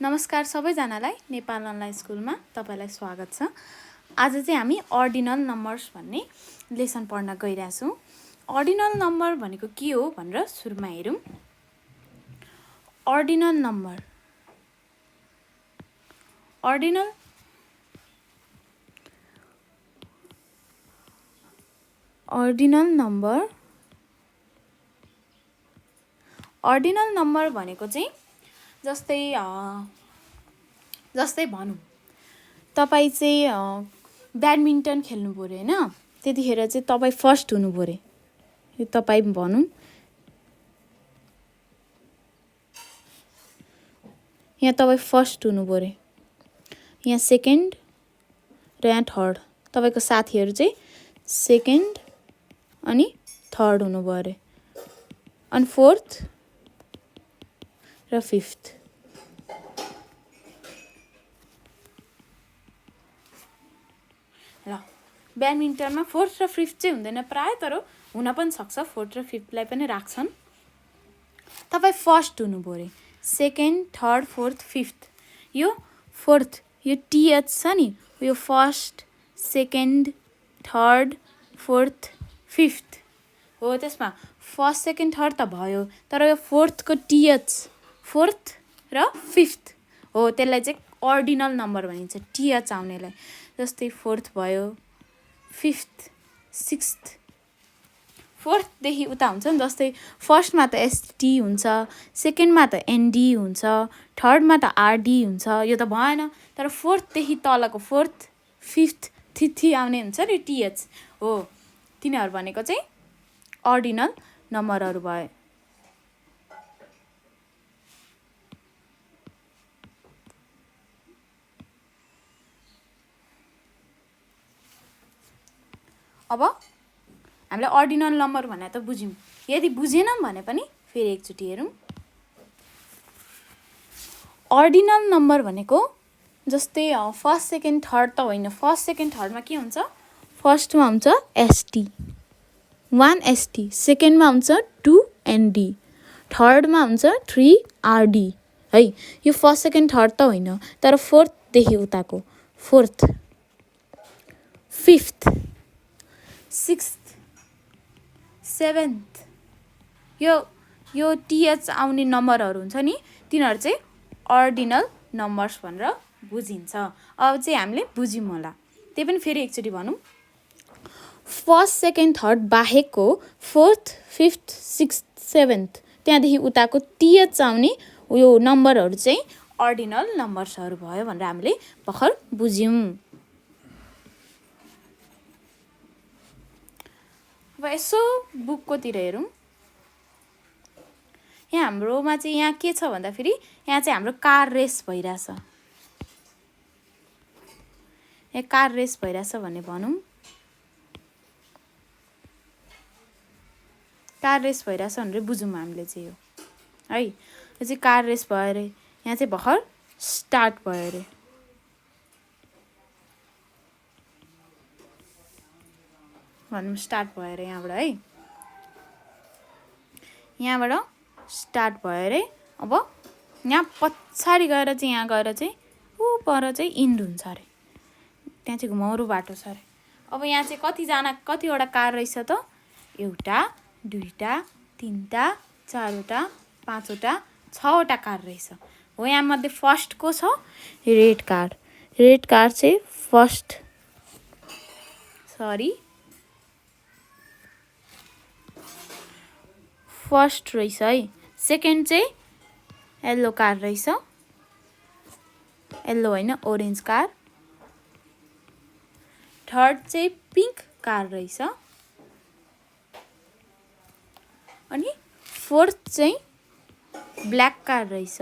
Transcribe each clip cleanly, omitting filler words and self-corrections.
नमस्कार सबैजनालाई नेपाल अनलाइन स्कुलमा तपाईलाई स्वागत छ। आज चाहिँ हामी अर्डिनल नम्बर्स भन्ने लेसन पढ्न गइरहेछौँ। अर्डिनल नम्बर भनेको के हो भनेर सुरुमा हेरौँ। अर्डिनल नम्बर अर्डिनल नम्बर भनेको चाहिँ जस्तै भनौँ तपाईँ चाहिँ ब्याडमिन्टन खेल्नु पर्यो हैन, त्यतिखेर चाहिँ तपाईँ फर्स्ट हुनु पर्यो। यो तपाईँ भनौँ, यहाँ तपाईँ फर्स्ट हुनु पर्यो, यहाँ सेकेन्ड र यहाँ थर्ड। तपाईको साथीहरू चाहिँ सेकेन्ड अनि थर्ड हुनु पर्यो, अनि फोर्थ र फिफ्थ। ल ब्याडमिन्टनमा फोर्थ र फिफ्थ चाहिँ हुँदैन प्राय, तर हुन पनि सक्छ, फोर्थ र फिफ्थलाई पनि राख्छन्। तपाईँ फर्स्ट हुनु पर्यो, सेकेन्ड थर्ड फोर्थ फिफ्थ। यो फोर्थ यो टीएच छ नि, यो first second third fourth fifth हो। त्यसमा फर्स्ट सेकेन्ड थर्ड त भयो, तर यो फोर्थको टीएच फोर्थ र फिफ्थ हो, त्यसलाई चाहिँ अर्डिनल नम्बर भनिन्छ, टीएच आउनेलाई। जस्तै फोर्थ भयो, फिफ्थ सिक्स्थ। फोर्थदेखि उता हुन्छ नि, जस्तै फर्स्टमा त एसटी हुन्छ, सेकेन्डमा त एनडी हुन्छ, थर्डमा त आरडी हुन्छ, यो त भएन। तर फोर्थदेखि तलको फोर्थ फिफ्थ थिथी आउने हुन्छ नि, टीएच हो। तिनीहरू भनेको चाहिँ अर्डिनल नम्बरहरू भयो। अब हामीले अर्डिनल नम्बर भने त बुझ्यौँ। यदि बुझेनौँ भने पनि फेरि एकचोटि हेरौँ। अर्डिनल नम्बर भनेको जस्तै फर्स्ट सेकेन्ड थर्ड त होइन। फर्स्ट सेकेन्ड थर्डमा के हुन्छ? फर्स्टमा हुन्छ एसटी 1 एसटी, सेकेन्डमा हुन्छ 2 एनडी, थर्डमा हुन्छ 3 आरडी है। यो फर्स्ट सेकेन्ड थर्ड त होइन, तर फोर्थदेखि उताको फोर्थ फिफ्थ सिक्स्थ सेभेन्थ यो टीएच आउने नम्बरहरू हुन्छ नि, तिनीहरू चाहिँ अर्डिनल नम्बर्स भनेर बुझिन्छ। अब चाहिँ हामीले बुझ्यौँ होला, त्यही पनि फेरि एकचोटि भनौँ। फर्स्ट सेकेन्ड थर्ड बाहेकको फोर्थ फिफ्थ सिक्स्थ सेभेन्थ त्यहाँदेखि उताको टीएच आउने यो नम्बरहरू चाहिँ अर्डिनल नम्बर्सहरू भयो भनेर हामीले भर्खर बुझ्यौँ। अब यसो बुककोतिर हेरौँ। यहाँ हाम्रोमा चाहिँ यहाँ के छ भन्दाखेरि, यहाँ चाहिँ हाम्रो कार रेस भइरहेछ। यहाँ कार रेस भइरहेछ भन्ने भनौँ। कार रेस भइरहेछ भनेर बुझौँ हामीले चाहिँ यो है। यो चाहिँ कार रेस भयो अरे, यहाँ चाहिँ भर्खर स्टार्ट भयो अरे। भनौँ स्टार्ट भयो अरे यहाँबाट है, यहाँबाट स्टार्ट भयो अरे। अब यहाँ पछाडि गएर चाहिँ यहाँ गएर चाहिँ ऊ पर चाहिँ इन्ड हुन्छ अरे, त्यहाँ चाहिँ घुमाउरो बाटो छ अरे। अब यहाँ चाहिँ कतिवटा कार रहेछ त? एउटा दुईवटा तिनवटा चारवटा पाँचवटा छवटा कार रहेछ हो। यहाँ मध्ये फर्स्ट को छ? Red car. रेड कार चाहिँ फर्स्ट रहेछ है। सेकेन्ड चाहिँ येल्लो कार रहेछ, येल्लो होइन ओरेन्ज कार। थर्ड चाहिँ पिङ्क कार रहेछ, अनि फोर्थ चाहिँ ब्ल्याक कार रहेछ,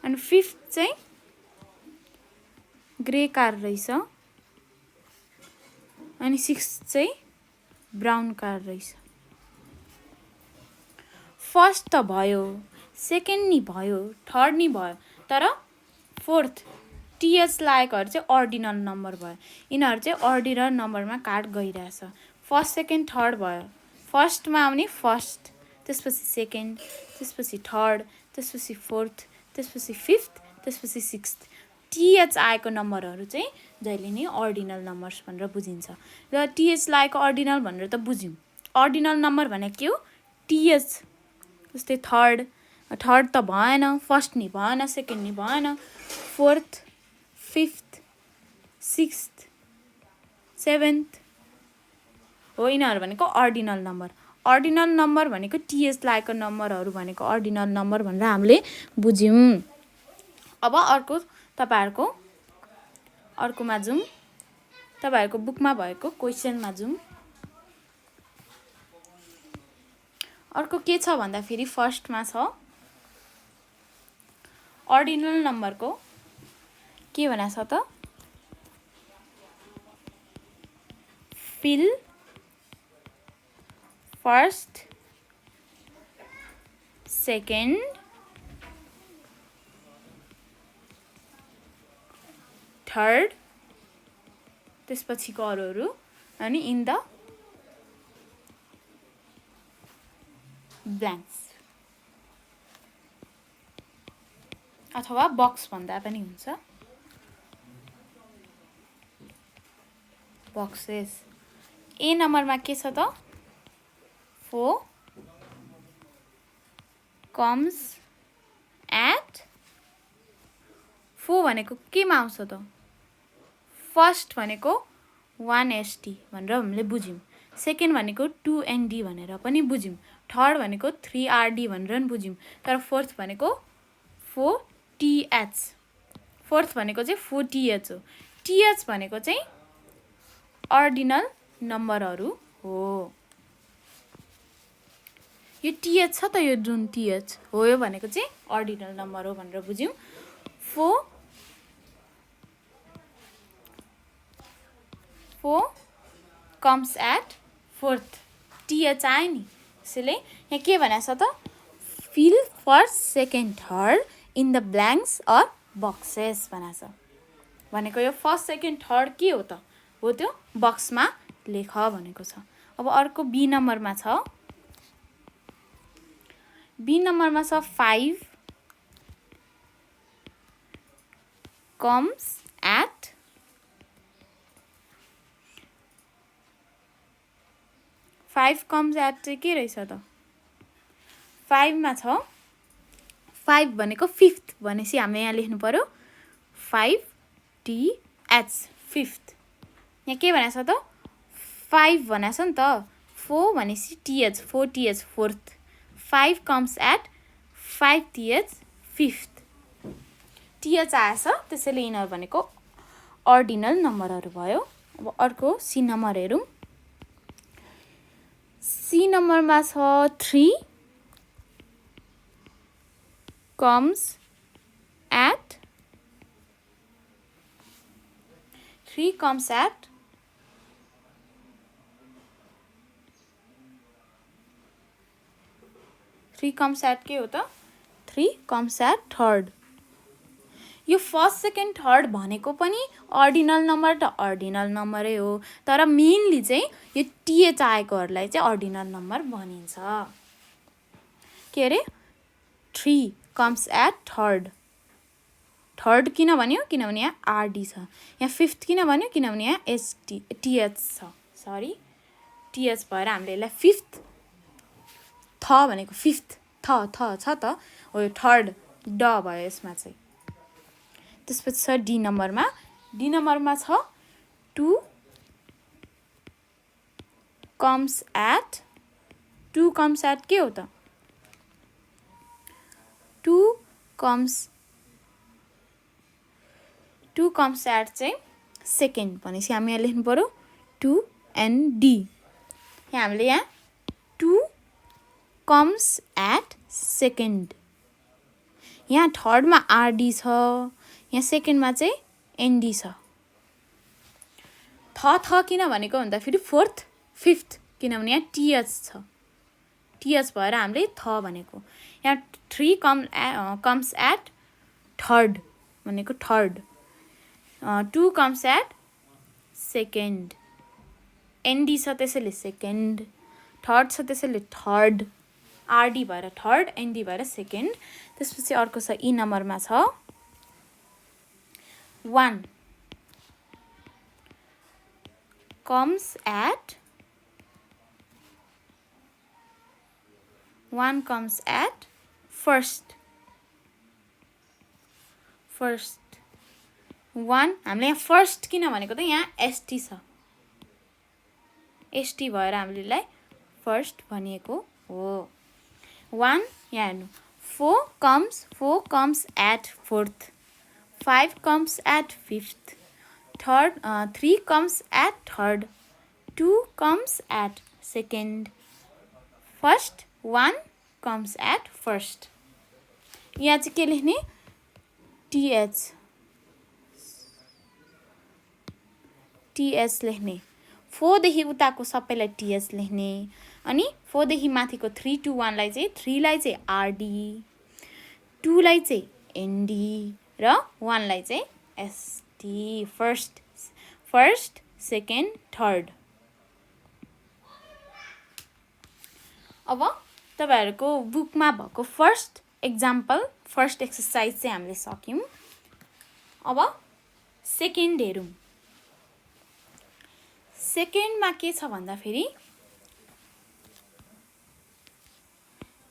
अनि फिफ्थ चाहिँ ग्रे कार रहेछ, अनि सिक्स्थ चाहिँ ब्राउन कार रहेछ। फर्स्ट त भयो, सेकेन्ड नि भयो, थर्ड नि भयो, तर फोर्थ टीएच लागेकोहरू चाहिँ अर्डिनल नम्बर भयो। यिनीहरू चाहिँ अर्डिनल नम्बरमा काट गइरहेछ। फर्स्ट सेकेन्ड थर्ड भयो, फर्स्टमा आउने फर्स्ट, त्यसपछि सेकेन्ड, त्यसपछि थर्ड, त्यसपछि फोर्थ, त्यसपछि फिफ्थ, त्यसपछि सिक्स्थ। टिएच आएको नम्बरहरू चाहिँ जहिले नि अर्डिनल नम्बर्स भनेर बुझिन्छ। र टिएच लागेको अर्डिनल भनेर त बुझ्यौँ। अर्डिनल नम्बर भनेको के हो? टिएच। जस्तै थर्ड त भएन, फर्स्ट नि भएन, सेकेन्ड नि भएन, फोर्थ, फिफ्थ, सिक्स्थ, सेभेन्थ हो, यिनीहरू भनेको अर्डिनल नम्बर। अर्डिनल नम्बर भनेको टिएच लागेको नम्बरहरू भनेको अर्डिनल नम्बर भनेर हामीले बुझ्यौँ। अब अर्को तपाईँहरूको अर्कोमा जाउँ, तपाईँहरूको बुकमा भएको क्वेसनमा जाउँ। अर्को के छ भन्दाखेरि फर्स्टमा छ अर्डिनल नम्बरको के भनेको छ त? फिल फर्स्ट, सेकेन्ड, थर्ड, त्यसपछिको अरूहरू, अनि इन द ब्ल्याङ्क्स अथवा बक्स भन्दा पनि हुन्छ, बक्सेस। ए नम्बरमा के छ त? 4 comes at 4 भनेको केमा आउँछ त? फर्स्ट भनेको 1ST भनेर हामीले बुझ्यौँ, सेकेन्ड भनेको 2ND भनेर पनि बुझ्यौँ, थर्ड भनेको 3RD भनेर पनि बुझ्यौँ, तर फोर्थ भनेको 4TH, फोर्थ भनेको चाहिँ 4TH हो। TH भनेको चाहिँ अर्डिनल नम्बरहरू हो। यो टिएच छ त, यो जुन टिएच हो यो भनेको चाहिँ अर्डिनल नम्बर हो भनेर बुझ्यौँ। 4 comes at फोर्थ, टिएच आयो नि, त्यसैले यहाँ के भनेको छ त? Fill first, second, third in the blanks or boxes भनेको छ। भनेको यो फर्स्ट, सेकेन्ड, थर्ड के हो त? हो त्यो बक्समा लेख भनेको छ। अब अर्को बी नम्बरमा छ। बी नम्बरमा छ 5 comes at 5 comes at चाहिँ के रहेछ त? 5 मा छ 5 भनेको फिफ्थ भनेपछि हामीले यहाँ लेख्नु पर्यो 5TH फिफ्थ। यहाँ के भनेको छ त? 5 भनेको छ नि त, 4 भनेपछि TH 4TH fourth, 5 comes at 5TH fifth. TH आएछ, त्यसैले यिनीहरू भनेको अर्डिनल नम्बरहरू भयो। अब अर्को सी नम्बर हेरौँ। सी नम्बरमा छ 3 comes at 3 comes at 3 comes at के हो त? 3 comes at थर्ड। यो फर्स्ट, सेकेन्ड, थर्ड भनेको पनि अर्डिनल नम्बर त अर्डिनल नम्बरै हो, तर मेनली चाहिँ यो टिएच आएकोहरूलाई चाहिँ अर्डिनल नम्बर भनिन्छ। के अरे? 3 comes at थर्ड। थर्ड किन भन्यो? किनभने यहाँ आरडी छ। यहाँ फिफ्थ किन भन्यो? किनभने यहाँ टिएच छ। सरी, टिएच भएर हामीले यसलाई फिफ्थ, थ भनेको फिफ्थ, थ छ त हो, यो थर्ड ड भयो यसमा चाहिँ। त्यसपछि छ डी नम्बरमा। डी नम्बरमा छ 2 comes at 2 comes at के हो त? 2 comes at चाहिँ सेकेन्ड भनेपछि हामी यहाँ लेख्नु पर्यो 2ND। यहाँ हामीले यहाँ 2 comes at सेकेन्ड। यहाँ थर्डमा आरडी छ, यहाँ सेकेन्डमा चाहिँ एनडी छ। थ किन भनेको भन्दाखेरि फोर्थ, फिफ्थ, किनभने यहाँ टिएच छ, टिएच भएर हामीले थ भनेको। यहाँ 3 comes at थर्ड भनेको third, 2 comes at second, ND छ त्यसैले सेकेन्ड, थर्ड छ त्यसैले थर्ड आरडी भएर थर्ड एनडी भएर सेकेन्ड त्यसपछि अर्को छ ई नम्बरमा छ 1 comes at 1 comes at first 1 हामीले यहाँ फर्स्ट किन भनेको त यहाँ एसटी छ एसटी भएर हामीले यसलाई फर्स्ट भनिएको हो 1 यहाँ हेर्नु 4 comes at fourth 5 comes at fifth third 3 comes at third 2 comes at second first 1 comes at first यहाँ चाहिँ के लेख्ने टीएच लेख्ने 4 देखि उताको सबैलाई टीएच लेख्ने अनि 4 देखि माथिको 3 to 1 लाई चाहिँ 3 लाई चाहिँ आरडी 2 लाई चाहिँ एनडी र 1 लाई चाहिँ एसटी फर्स्ट सेकेन्ड थर्ड अब तपाईहरुको बुकमा भएको फर्स्ट एक्जाम्पल फर्स्ट एक्सरसाइज चाहिँ हामीले सक्यौं अब सेकेन्ड हेरौं सेकेन्डमा के छ भन्दा फेरि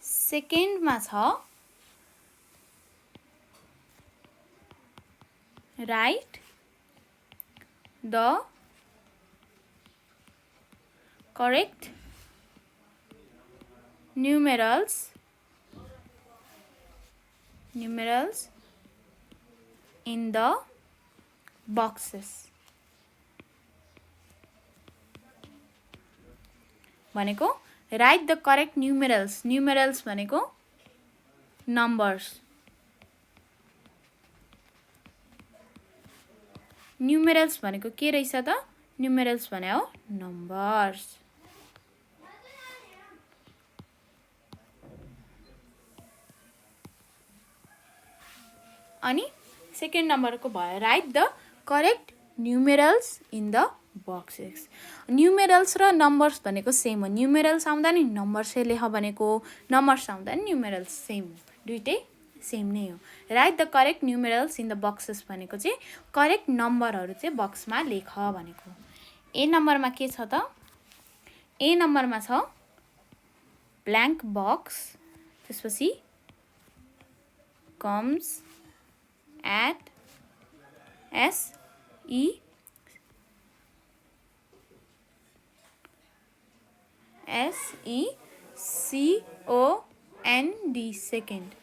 सेकेन्डमा छ write the correct numerals in the boxes भनेको write the correct numerals भनेको numbers numerals भनेको के रहेछ त numerals भने हो numbers अनि सेकेन्ड नम्बरको भयो write the correct numerals in the boxes numerals र numbers भनेको सेम हो numerals आउँदा नि numbers लेख भनेको numbers आउँदा नि numerals सेम दुईटै सेम नै हो write the correct numerals in the boxes भनेको चाहिँ करेक्ट नम्बरहरु चाहिँ बक्समा लेख भनेको ए नम्बरमा के छ त ए नम्बरमा छ blank box त्यसपछि comes at S E C O N D second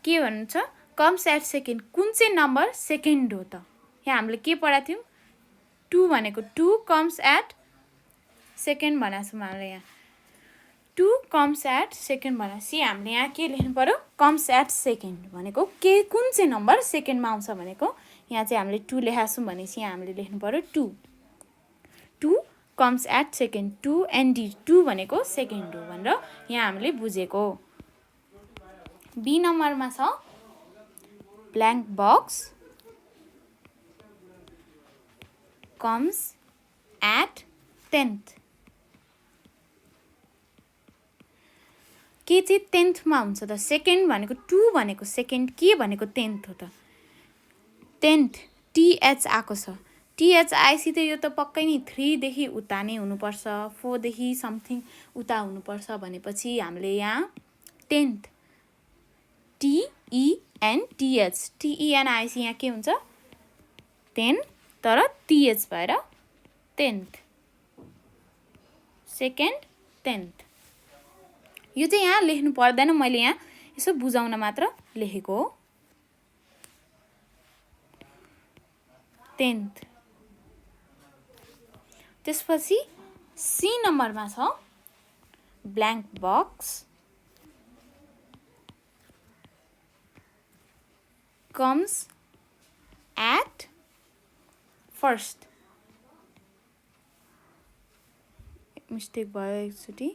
के भन्छ कम्स एट सेकेन्ड कुन चाहिँ नम्बर सेकेन्ड हो त यहाँ हामीले के पढाएको थियौं 2 भनेको 2 कम्स एट सेकेन्ड भनेको छौं हामीले यहाँ 2 कम्स एट सेकेन्ड भनेपछि हामीले यहाँ के लेख्नु पर्यो कम्स एट सेकेन्ड भनेको के कुन चाहिँ नम्बर सेकेन्डमा आउँछ भनेको यहाँ चाहिँ हामीले 2 लेखेका छौं भनेपछि यहाँ हामीले लेख्नु पर्यो 2 कम्स एट सेकेन्ड 2 एन्ड 2 भनेको सेकेन्ड हो भनेर यहाँ हामीले बुझेको बी नम्बरमा छ blank box comes at 10th के चाहिँ 10th मा हुन्छ त सेकेन्ड भनेको 2 भनेको सेकेन्ड के भनेको 10th हो त 10th टीएच आको छ टीएच आइसी त यो त पक्कै नि 3 देखि उता नै हुनुपर्छ 4 देखि समथिङ उता हुनुपर्छ भनेपछि हामीले यहाँ 10th TENTH TENIC यहाँ के हुन्छ 10 तर TH भएर 10th सेकेन्ड 10th यो चाहिँ यहाँ लेख्नु पर्दैन मैले यहाँ यसो बुझाउन मात्र लेखेको हो 10th त्यसपछि सी नम्बरमा छ blank box comes at first mistake भयो एकचोटी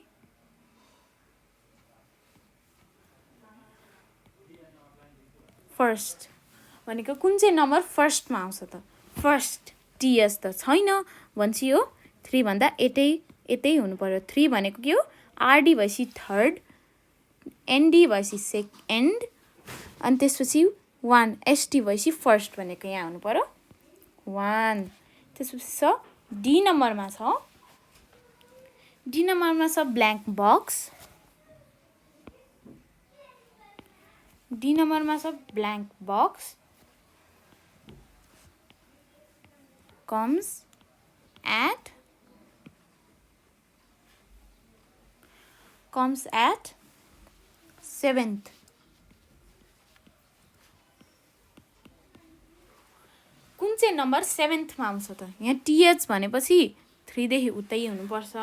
फर्स्ट भनेको कुन चाहिँ नम्बर फर्स्टमा आउँछ त फर्स्ट टीएस त छैन भन्छ यो 3 भन्दा 8 यतै हुनु पर्यो 3 भनेको के हो आरडी भएपछि थर्ड एनडी भएपछि सेकेन्ड अनि त्यसपछि 1 एसटी भएपछि फर्स्ट भनेको यहाँ हुनु पर्यो 1 त्यसपछि छ डी नम्बरमा छ ब्ल्याङ्क बक्स डी नम्बरमा छ blank box comes at 7th कुन चाहिँ नम्बर 7th मा आउँछ त यहाँ टीएच भनेपछि 3 देखि उतै हुनुपर्छ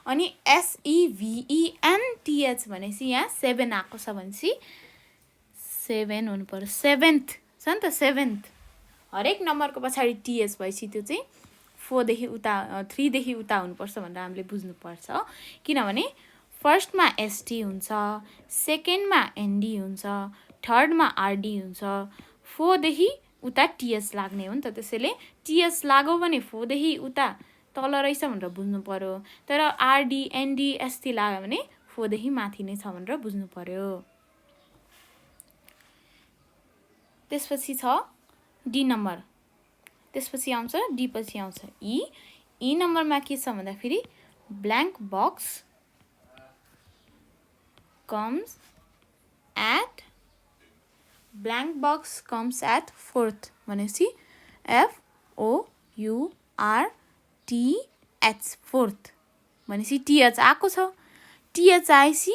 अनि SEVEN TH भनेपछि यहाँ 7 आएको छ भनेपछि 7 हुनु पर्यो 7th छ नि त 7th हरेक नम्बरको पछाडि टीएच भएपछि त्यो चाहिँ 4 देखि उता 3 देखि उता हुनुपर्छ भनेर हामीले बुझ्नुपर्छ किनभने फर्स्टमा एसटी हुन्छ सेकेन्डमा एनडी हुन्छ थर्डमा आरडी हुन्छ 4 देखि उता टीएच लाग्ने हो नि त त्यसैले टीएच लाग्यो भने 4 देखि उता तल रहेछ भनेर बुझ्नु पर्यो तर आरडी एनडी एसटी लाग्यो भने 4 देखि माथि नै छ भनेर बुझ्नु पर्यो त्यसपछि छ डी नम्बर त्यसपछि आउँछ डी पछि आउँछ ई नम्बरमा के छ भन्दाखेरि blank box comes at fourth भनेपछि FOURTH fourth भनेपछि TH आएको छ TH आएपछि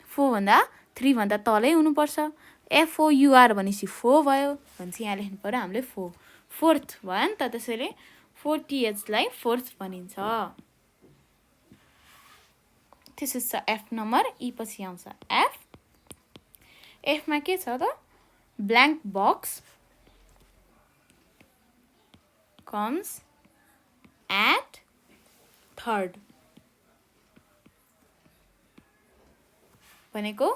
4 भन्दा 3 भन्दा तलै हुनुपर्छ FOUR भनेपछि 4 भयो भनेपछि यहाँ लेख्नु पर्यो हामीले 4 फोर्थ भयो नि त त्यसैले 4TH लाई फोर्थ भनिन्छ त्यसपछि छ F नम्बर ई पछि आउँछ F मा के छ त blank box comes at third भनेको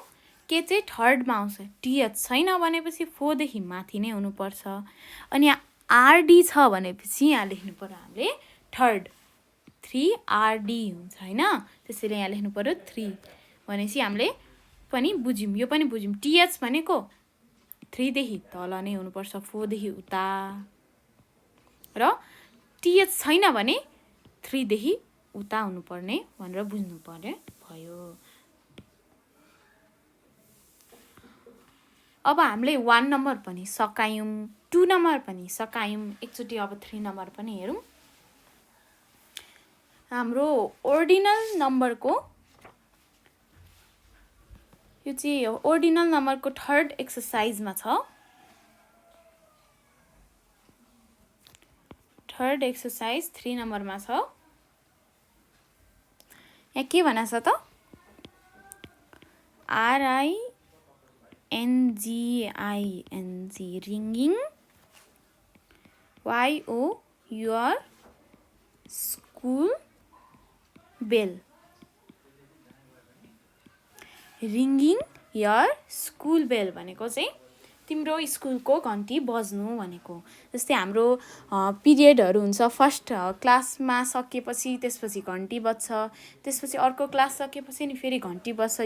के चाहिँ थर्डमा आउँछ टीएच छैन भनेपछि 4 देखि माथि नै हुनुपर्छ अनि यहाँ आरडी छ भनेपछि यहाँ लेख्नु पर्यो हामीले थर्ड 3 आरडी हुन्छ हैन त्यसैले यहाँ लेख्नु पर्यो 3 भनेपछि हामीले पनि बुझ्यौं यो पनि बुझ्यौं टीएच भनेको 3 देखि तल नै हुनुपर्छ 4 देखि उता र टीएच छैन भने 3 देखि उता हुनुपर्ने भनेर बुझ्नु पर्यो भयो अब हामीले 1 नम्बर पनि सकायौं 2 नम्बर पनि सकायौं एकचोटी अब 3 नम्बर पनि हेरौं हाम्रो ओर्डिनल नम्बरको यो चाहिँ ओर्डिनल नम्बरको थर्ड एक्सरसाइजमा छ थर्ड एक्सरसाइज 3 नम्बरमा छ यहाँ के भनेछ त RINGING ringing YO your school bell ringing your school bell भनेको चाहिँ तिम्रो स्कुलको घण्टी बज्नु भनेको जस्तै हाम्रो पिरियडहरु हुन्छ फर्स्ट क्लासमा सकेपछि त्यसपछि घण्टी बज्छ त्यसपछि अर्को क्लास सकेपछि नि फेरि घण्टी बज्छ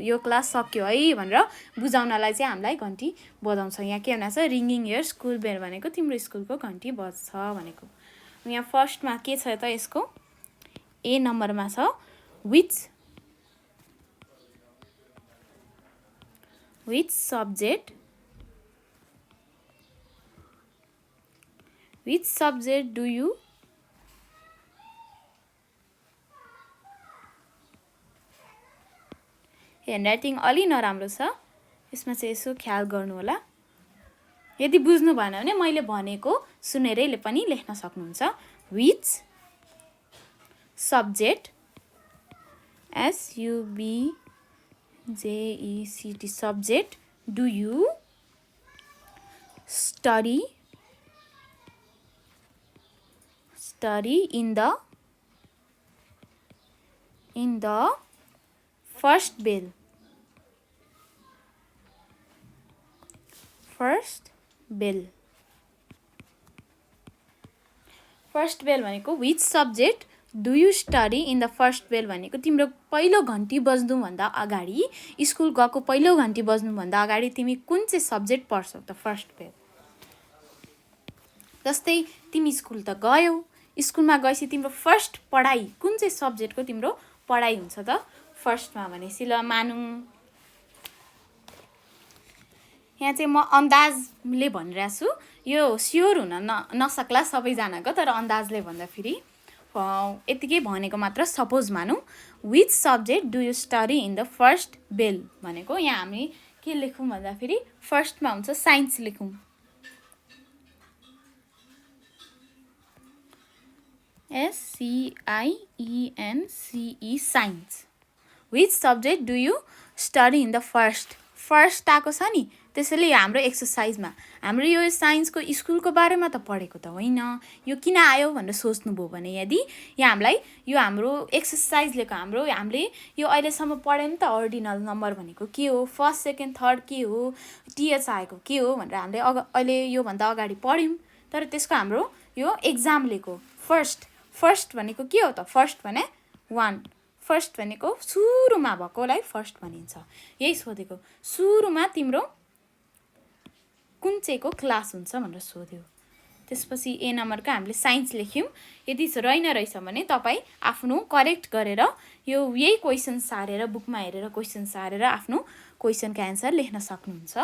यो क्लास सक्यो है भनेर बुझाउनलाई चाहिँ हामीलाई घण्टी बजाउँछ यहाँ के भन्छ रिंगिङ योर स्कुल बेल भनेको तिम्रो स्कुलको घण्टी बज्छ भनेको यहाँ फर्स्टमा के छ त यसको ए नम्बरमा छ which subject do you handwriting अलि नराम्रो छ यसमा चाहिँ यसो ख्याल गर्नु होला यदि बुझ्नु भएन भने मैले भनेको सुनेरै पनि लेख्न सक्नुहुन्छ which subject SUBJECT subject do you study in the first bell भनेको which subject do you study in the first bell भनेको तिम्रो पहिलो घन्टी बज्नुभन्दा अगाडि, स्कुल गएको पहिलो घन्टी बज्नुभन्दा अगाडि तिमी कुन चाहिँ सब्जेक्ट पढ्छौ त फर्स्ट बेल। जस्तै तिमी स्कुल त गयौ, स्कुलमा गएपछि तिम्रो फर्स्ट पढाइ कुन चाहिँ सब्जेक्टको तिम्रो पढाइ हुन्छ त फर्स्टमा भनेपछि ल मानौँ यहाँ चाहिँ म अन्दाजले भनिरहेको छु, यो स्योर हुन नसक्ला सबैजनाको, तर अन्दाजले भन्दाखेरि यतिकै भनेको मात्र। सपोज मानौँ which subject do you study in the first bell भनेको यहाँ हामी के लेखौँ भन्दाखेरि फर्स्टमा हुन्छ साइन्स लेखौँ। SCIENCE science. Which subject do you study in the first आएको छ नि, त्यसैले हाम्रो एक्सर्साइजमा हाम्रो यो साइन्सको स्कुलको बारेमा त पढेको त होइन, यो किन आयो भनेर सोच्नुभयो भने यदि यहाँ हामीलाई यो हाम्रो एक्सर्साइजलेको हामीले यो अहिलेसम्म पढ्यौँ नि त अर्डिनल नम्बर भनेको के हो, फर्स्ट सेकेन्ड थर्ड के हो, टिएच आएको के हो भनेर हामीले अहिले योभन्दा अगाडि पढ्यौँ। तर त्यसको हाम्रो यो एक्जामलेको फर्स्ट भनेको के हो त, फर्स्ट भने 1, फर्स्ट भनेको सुरुमा भएकोलाई फर्स्ट भनिन्छ। यही सोधेको, सुरुमा तिम्रो कुन चाहिँको क्लास हुन्छ भनेर सोध्यो। त्यसपछि ए नम्बरको हामीले साइन्स लेख्यौँ। यदि रहेछ भने तपाईँ आफ्नो करेक्ट गरेर यो यही क्वेसन सारेर बुकमा हेरेर क्वेसन सारेर आफ्नो क्वेसनको एन्सर लेख्न सक्नुहुन्छ।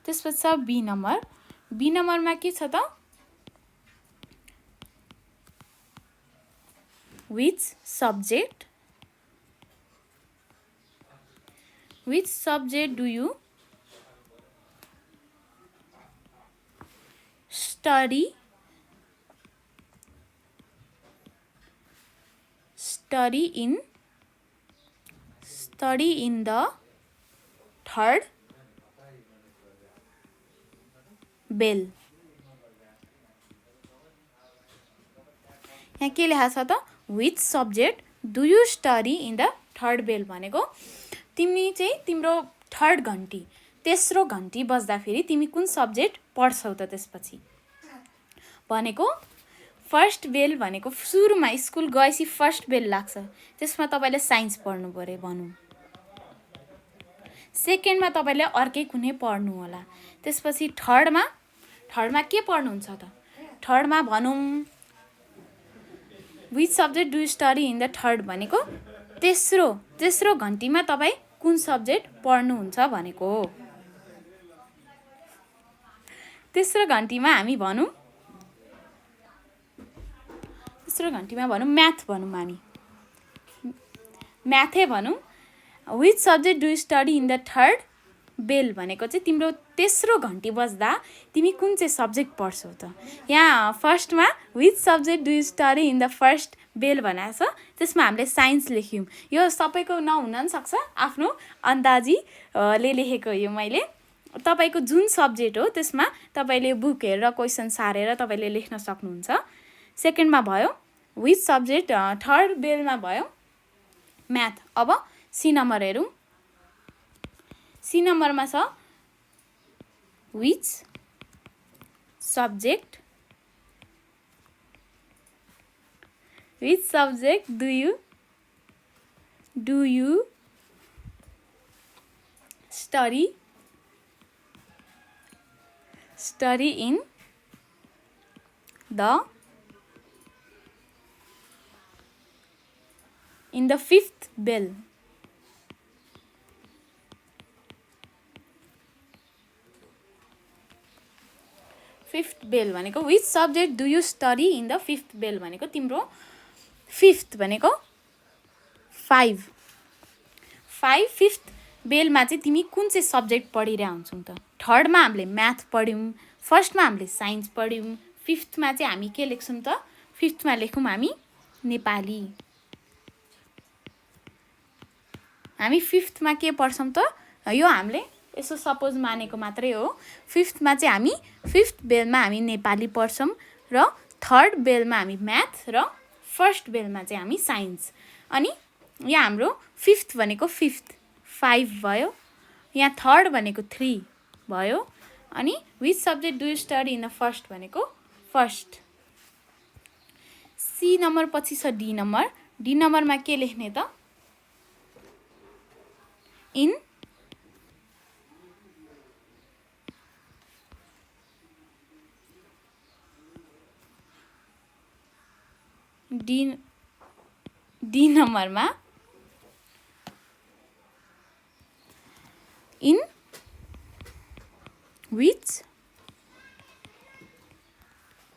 त्यसपछि छ बी नम्बर। बी नम्बरमा के छ त, which subject do you study in the third bell. यहाँ के लेखा छ त, which subject do you study in the third bell भनेको तिमी चाहिँ तिम्रो थर्ड घन्टी तेस्रो घन्टी बज्दाखेरि तिमी कुन सब्जेक्ट पढ्छौ त त्यसपछि भनेको। फर्स्ट बेल भनेको सुरुमा स्कुल गएपछि फर्स्ट बेल लाग्छ, त्यसमा तपाईँले साइन्स पढ्नु पऱ्यो भनौँ। सेकेन्डमा तपाईँले अर्कै कुनै पढ्नु होला। त्यसपछि थर्डमा के पढ्नुहुन्छ त, थर्डमा भनौँ which subject do you study in the third भनेको तेस्रो घन्टीमा तपाईँ कुन सब्जेक्ट पढ्नुहुन्छ भनेको हो। तेस्रो घन्टीमा हामी भनौँ म्याथ भनौँ, हामी म्याथै भनौँ। Which subject do you study in the third bell भनेको चाहिँ तिम्रो तेस्रो घन्टी बज्दा तिमी कुन चाहिँ सब्जेक्ट पढ्छौ त। यहाँ फर्स्टमा which subject do you study in the first bell भनेको छ, त्यसमा हामीले साइन्स लेख्यौँ। यो सबैको नहुन पनि सक्छ, आफ्नो अन्दाजीले लेखेको यो मैले। तपाईँको जुन सब्जेक्ट हो त्यसमा तपाईँले बुक हेरेर क्वेसन सारेर तपाईँले लेख्न सक्नुहुन्छ। सेकेन्डमा भयो विच सब्जेक्ट, थर्ड बेलमा भयो म्याथ। अब सी नम्बर हेरौँ। सी नम्बरमा छ which subject do you study in the fifth bell। Fifth bell भनेको which subject do you study in the fifth bell भनेको तिम्रो फिफ्थ भनेको 5 फिफ्थ बेलमा चाहिँ तिमी कुन चाहिँ सब्जेक्ट पढिरहेको हुन्छौ त। थर्डमा हामीले म्याथ पढ्यौँ, फर्स्टमा हामीले साइन्स पढ्यौँ, फिफ्थमा चाहिँ हामी के लेख्छौँ त, फिफ्थमा लेखौँ हामी नेपाली। हामी फिफ्थमा के पढ्छौँ त, यो हामीले यसो सपोज मानेको मात्रै हो। फिफ्थमा चाहिँ हामी फिफ्थ बेलमा हामी नेपाली पढ्छौँ र थर्ड बेलमा हामी म्याथ र फर्स्ट बेलमा चाहिँ हामी साइन्स। अनि यहाँ हाम्रो फिफ्थ भनेको 5 भयो, यहाँ थर्ड भनेको 3 भयो, अनि which subject do you study in the first भनेको फर्स्ट। सी नम्बर पछि छ डी नम्बर। डी नम्बरमा के लेख्ने त? इन डी नम्बरमा in which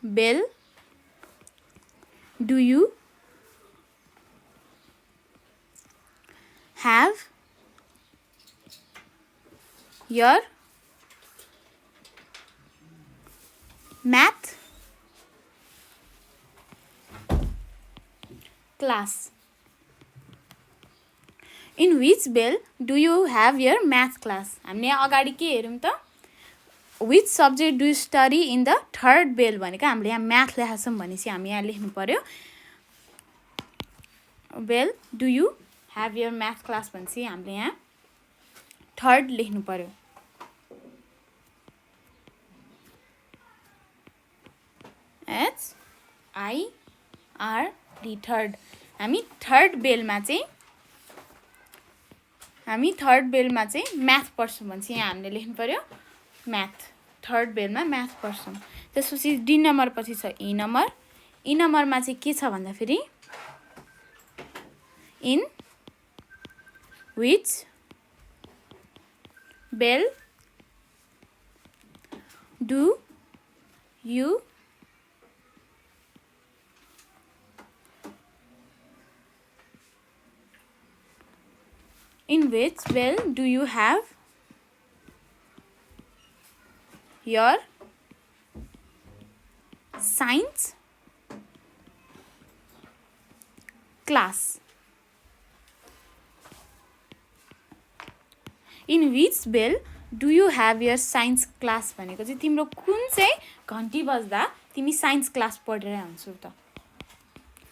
bell do you have your math class? In which bell do you have your math class? हामीले अगाडि के हेरौँ त? Which subject do you study in the third bell भनेको हामीले यहाँ म्याथ लेखेका छौँ भनेपछि हामी यहाँ लेख्नु पर्यो bell do you have your math class भनेपछि हामीले यहाँ थर्ड लेख्नु पर्यो। HIRD third. हामी थर्ड बेलमा चाहिँ म्याथ पढ्छौँ भनेपछि यहाँ हामीले लेख्नु पर्यो म्याथ। थर्ड बेलमा म्याथ पढ्छौँ। त्यसपछि डी नम्बर पछि छ ई नम्बर। ई नम्बरमा चाहिँ के छ भन्दाखेरि in which bell do you have your science class? In which bell do you have your science class भनेको चाहिँ तिम्रो कुन चाहिँ घन्टी बज्दा तिमी साइन्स क्लास पढेर हुन्छौ त?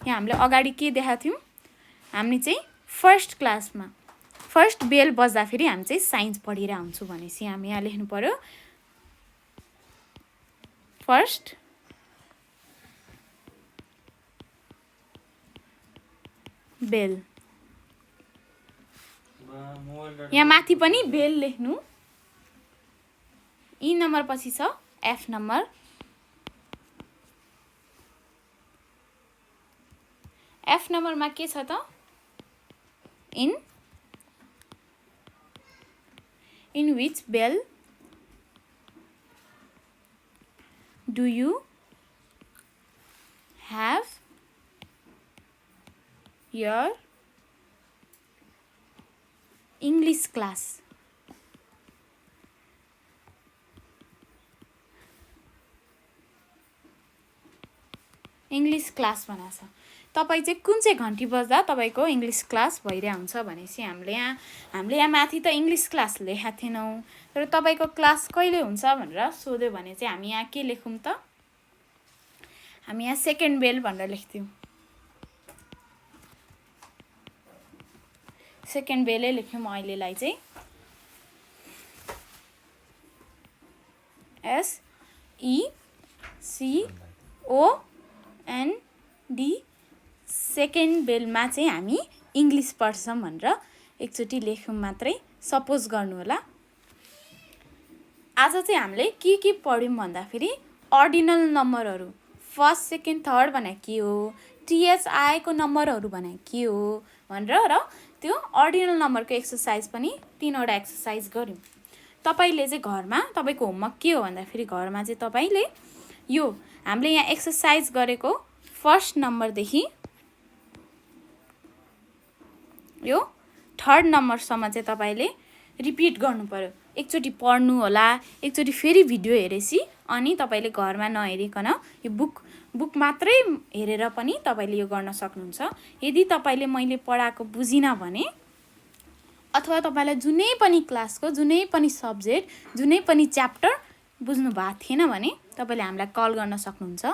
यहाँ हामीले अगाडि के देखाएको थियौँ? हामी चाहिँ फर्स्ट क्लासमा फर्स्ट बेल बज्दा फेरि हामी चाहिँ साइन्स पढेर हुन्छौँ भनेपछि हामी यहाँ लेख्नु पर्यो फर्स्ट बेल। यहाँ माथि पनि बेल लेख्नु। ई नम्बर पछि छ एफ नम्बर। एफ नम्बरमा के छ त? in which bell do you have your English class? English class भनेको छ। तपाईँ चाहिँ कुन चाहिँ घन्टी बज्दा तपाईँको इङ्ग्लिस क्लास भइरहेको हुन्छ भनेपछि हामीले यहाँ माथि त इङ्ग्लिस क्लास लेखेका थिएनौँ, तर तपाईँको क्लास कहिले हुन्छ भनेर सोध्यो भने चाहिँ हामी यहाँ के लेखौँ त? हामी यहाँ सेकेन्ड बेल भनेर लेख्थ्यौँ। सेकेन्ड बेलै लेख्यौँ अहिलेलाई चाहिँ। SECOND सेकेन्ड बेलमा चाहिँ हामी इङ्ग्लिस पढ्छौँ भनेर एकचोटि लेख्यौँ मात्रै। सपोज गर्नु होला। आज चाहिँ हामीले के पढ्यौँ भन्दाखेरि अर्डिनल नम्बरहरू फर्स्ट सेकेन्ड थर्ड भने के हो, THI को नम्बरहरू भने के हो भनेर र त्यो अर्डिनल नम्बरको एक्सर्साइज पनि 3वटा एक्सर्साइज गऱ्यौँ। तपाईले चाहिँ घरमा तपाईको होमवर्क के हो भन्दाखेरि घरमा चाहिँ तपाईले यो हामीले यहाँ एक्सर्साइज गरेको फर्स्ट नम्बरदेखि यो थर्ड नम्बरसम्म चाहिँ तपाईले रिपिट गर्नु पर्यो। एकचोटि पढ्नु होला, एकचोटि फेरि भिडियो हेरेसी अनि तपाईले घरमा नहेरिकन यो बुक मात्रै हेरेर पनि तपाईले यो गर्न सक्नुहुन्छ। यदि तपाईले मैले पढाएको बुझिन भने अथवा तपाईलाई जुनै पनि क्लासको जुनै पनि सब्जेक्ट जुनै पनि च्याप्टर बुझ्नु भएको थिएन भने तपाईले हामीलाई कल गर्न सक्नुहुन्छ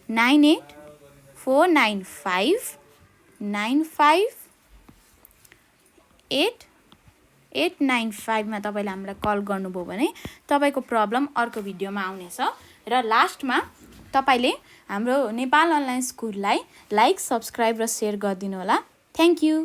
9849595895 मा तपाईले हामीलाई कल गर्नुभयो भने तपाईको प्रब्लम अर्को भिडियोमा आउनेछ। र लास्टमा तपाईले हाम्रो नेपाल अनलाइन स्कुललाई लाइक, सब्स्क्राइब र सेयर गरिदिनु होला। Thank you.